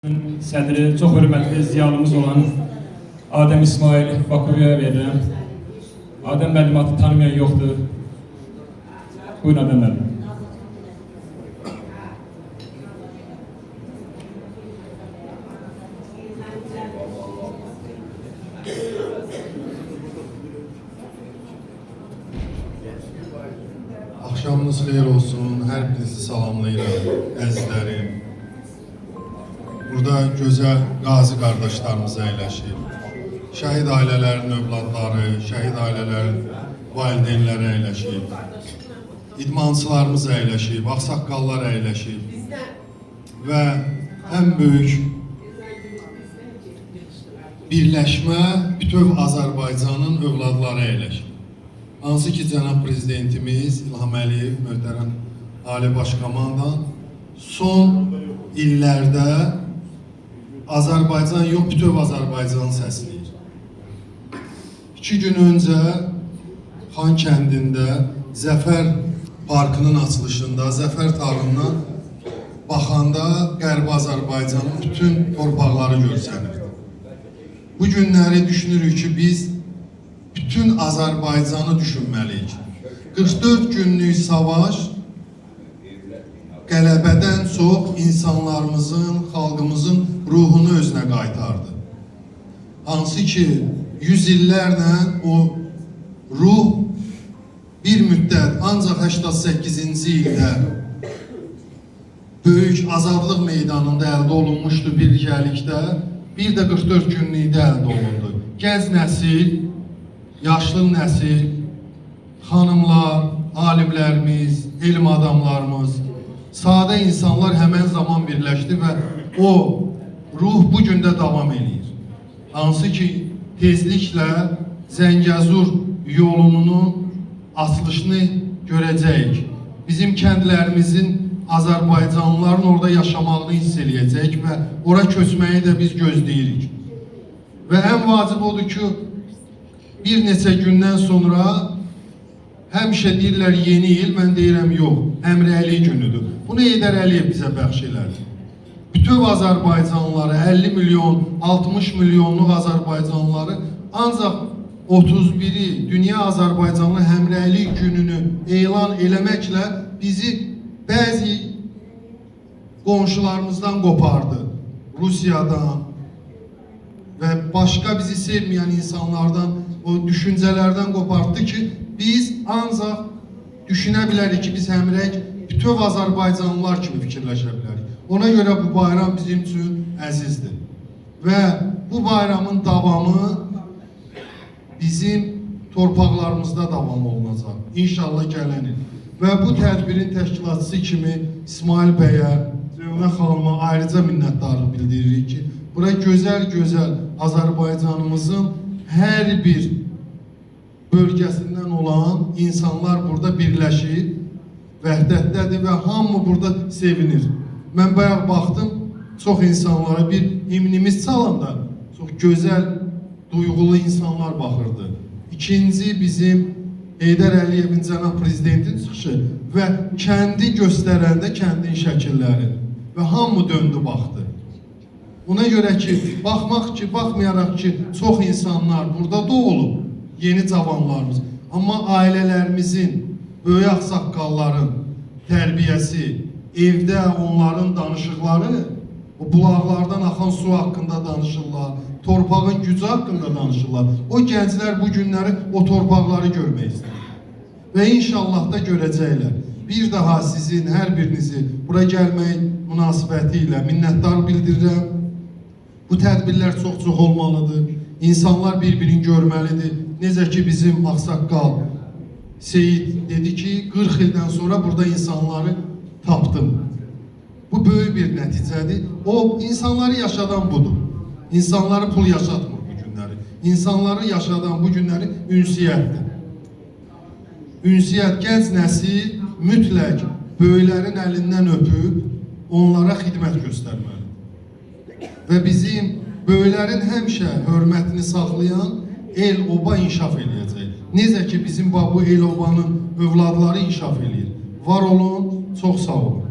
Sədri, çox hörmətli ziyalımız olan Adəm İsmail Bakuviyə verirəm. Adəm müəllimatı tanımayan yoxdur. Buyurun Adəm müəllim. Axşamınız xeyir olsun, hər birinizi salamlayıram, əzizlərim. Burada gözəl qazi qardaşlarımız əyləşir. Şəhid ailələrin övladları, şəhid ailələrin valideynləri əyləşir. İdmançılarımız əyləşir, ağsaqqallar əyləşir. Və ən böyük birləşmə bütöv Azərbaycanın övladları əyləşir. Hansı ki, cənab prezidentimiz İlham Əliyev, möhtərəm Ali Başkomandan son illərdə Azərbaycan yox, bütöv Azərbaycanı səsləyir. 2 gün öncə Xan kəndində Zəfər Parkının açılışında, Zəfər tağından baxanda Qərbi Azərbaycanın bütün torpaqları görsənirdi. Bu günləri düşünürük ki, biz bütün Azərbaycanı düşünməliyik. 44 günlük savaş qələbədən çox insanlarımızın, xalqımızın ruhunu özünə qaytardı. Hansı ki, 100 illərlə o ruh bir müddət ancaq 88-ci ildə böyük azadlıq meydanında əldə olunmuşdu birlikdə, bir də 44 günlükdə əldə olundu. Gənc nəsil, yaşlı nəsil, xanımlar, alimlərimiz, elm adamlarımız, sadə insanlar həmən zaman birləşdi və o ruh bu gündə davam edir. Hansı ki, tezliklə Zəngəzur yolunun açılışını görəcəyik. Bizim kəndlərimizin, Azərbaycanlıların orada yaşamağını hiss eləyəcək və ora köçməyi də biz gözləyirik. Və ən vacib odur ki, bir neçə gündən sonra həmişə deyirlər yeni il, mən deyirəm yox, Əmri Əli günüdür. Bunu Heydər Əliyev bizə bəxş elədi. Bütöv Azərbaycanlıları, 50 milyon, 60 milyonluq Azərbaycanlıları ancaq 31-i Dünya Azərbaycanlı Həmrəylik gününü elan eləməklə bizi bəzi qonşularımızdan qopardı. Rusiyadan və başqa bizi sevməyən insanlardan, o düşüncələrdən qopartdı ki, biz ancaq düşünə bilərik ki, biz həmrək bütöv Azərbaycanlılar kimi fikirləşə bilərik. Ona görə bu bayram bizim üçün əzizdir. Və bu bayramın davamı bizim torpaqlarımızda davam olunacaq. İnşallah gələn il. Və bu tədbirin təşkilatçısı kimi İsmail bəyə, Zöynə xanıma ayrıca minnətdarlıq bildiririk ki, bura gözəl-gözəl Azərbaycanımızın hər bir bölgəsindən olan insanlar burada birləşir, vəhdətdədir və hamı burada sevinir. Mən bayaq baxdım, çox insanlara bir himnimiz çalanda çox gözəl, duyğulu insanlar baxırdı. İkinci bizim Heydər Əliyevin cənab prezidentin çıxışı və kəndi göstərəndə kəndin şəkilləri və hamı döndü baxdı. Ona görə ki, baxmayaraq ki, çox insanlar burada doğulub, yeni cavanlarımız. Amma ailələrimizin, böyük ağsaqqalların tərbiyəsi, evdə onların danışıqları, o bulaqlardan axan su haqqında danışırlar, torpağın gücü haqqında danışırlar. O gənclər bu günləri o torpaqları görmək istəyir. Və inşallah da görəcəklər. Bir daha sizin hər birinizi bura gəlmək münasibəti ilə minnətdar bildirirəm. Bu tədbirlər çox-çox olmalıdır. İnsanlar bir-birini görməlidir. Necə ki, bizim ağsaqqal Seyid dedi ki, 40 ildən sonra burada insanları tapdım. Bu böyük bir nəticədir. O, insanları yaşadan budur. İnsanları pul yaşatmır bu günləri. İnsanları yaşadan bu günləri ünsiyyətdir. Ünsiyyət, gənc nəsil mütləq böyüklərin əlindən öpüb, onlara xidmət göstərməlidir. Və bizim böyüklərin həmişə hörmətini saxlayan el-oba inkişaf eləyəcək. Necə ki, bizim bu el-obanın övladları inkişaf eləyir. Var olun, çox sağ olun.